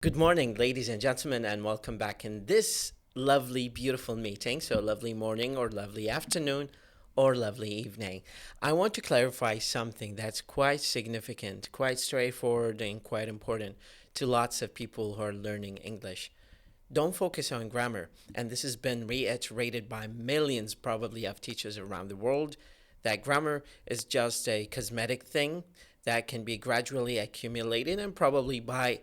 Good morning, ladies and gentlemen, and welcome back in this lovely, beautiful meeting. So, lovely morning, or lovely afternoon, or lovely evening. I want to clarify something that's quite significant, quite straightforward, and quite important to lots of people who are learning English. Don't focus on grammar, and this has been reiterated by millions, probably, of teachers around the world, that grammar is just a cosmetic thing that can be gradually accumulated and probably by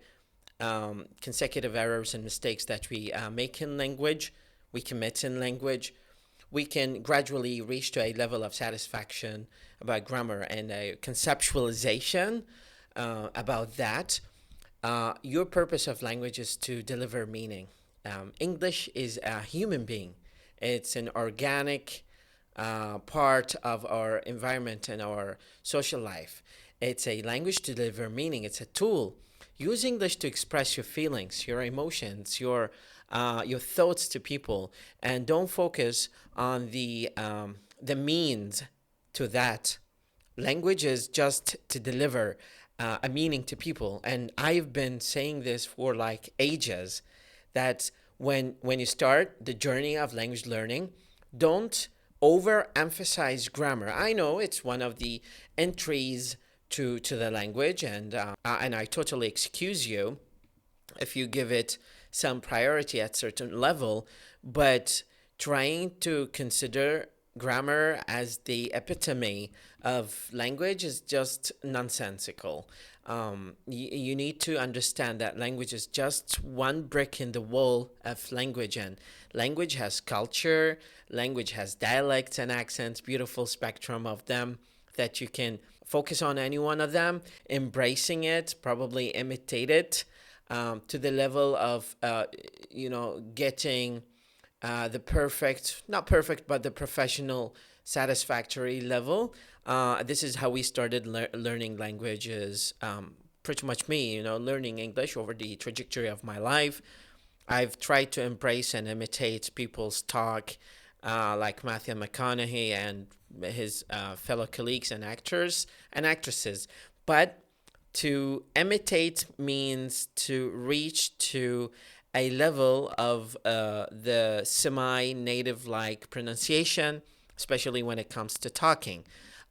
consecutive errors and mistakes that we make in language, we commit in language, we can gradually reach to a level of satisfaction about grammar and a conceptualization about that. Your purpose of language is to deliver meaning. English is a human being. It's an organic part of our environment and our social life. It's a language to deliver meaning. It's a tool. Use English to express your feelings, your emotions, your thoughts to people, and don't focus on the means to that. Language is just to deliver a meaning to people, and I've been saying this for like ages. That when you start the journey of language learning, don't overemphasize grammar. I know it's one of the entries to the language, and I totally excuse you if you give it some priority at certain level, but trying to consider grammar as the epitome of language is just nonsensical. You need to understand that language is just one brick in the wall of language, and language has culture, language has dialects and accents, beautiful spectrum of them that you can focus on any one of them, embracing it, probably imitate it to the level of, getting the perfect, not perfect, but the professional, satisfactory level. This is how we started learning languages. Pretty much me, learning English over the trajectory of my life. I've tried to embrace and imitate people's talk, like Matthew McConaughey and his fellow colleagues and actors and actresses. But to imitate means to reach to a level of the semi-native like pronunciation, especially when it comes to talking.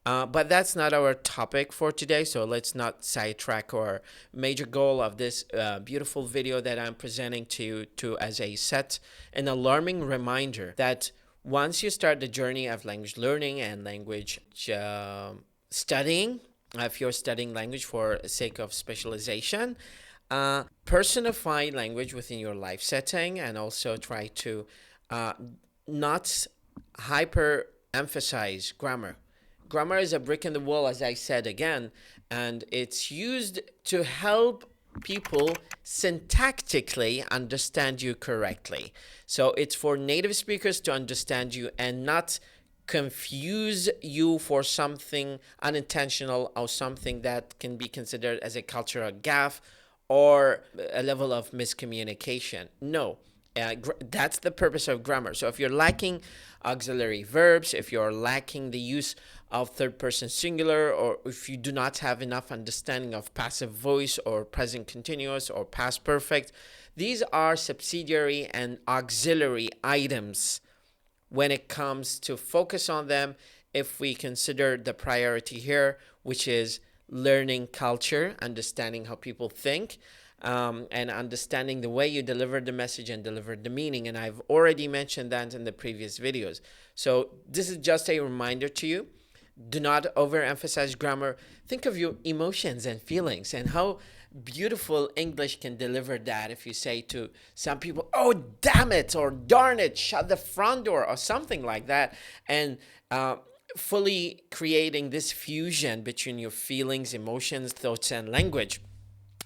But that's not our topic for today, so let's not sidetrack our major goal of this beautiful video that I'm presenting to you to as a set, an alarming reminder that once you start the journey of language learning and language studying, if you're studying language for the sake of specialization, personify language within your life setting, and also try to not hyper emphasize grammar. Grammar is a brick in the wall, as I said again, and it's used to help people syntactically understand you correctly. So it's for native speakers to understand you and not confuse you for something unintentional or something that can be considered as a cultural gaffe or a level of miscommunication. No, that's the purpose of grammar. So if you're lacking auxiliary verbs, if you're lacking the use of third person singular, or if you do not have enough understanding of passive voice or present continuous or past perfect, these are subsidiary and auxiliary items when it comes to focus on them. If we consider the priority here, which is learning culture, understanding how people think, and understanding the way you deliver the message and deliver the meaning. And I've already mentioned that in the previous videos. So this is just a reminder to you. Do not overemphasize grammar. Think of your emotions and feelings and how beautiful English can deliver that. If you say to some people, "Oh, damn it," or "darn it, shut the front door," or something like that, and fully creating this fusion between your feelings, emotions, thoughts, and language.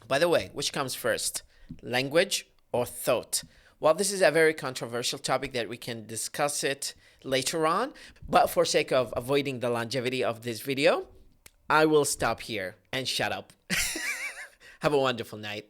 By the way, which comes first, language or thought? Well, this is a very controversial topic that we can discuss it later on, but for sake of avoiding the longevity of this video, I will stop here and shut up. Have a wonderful night.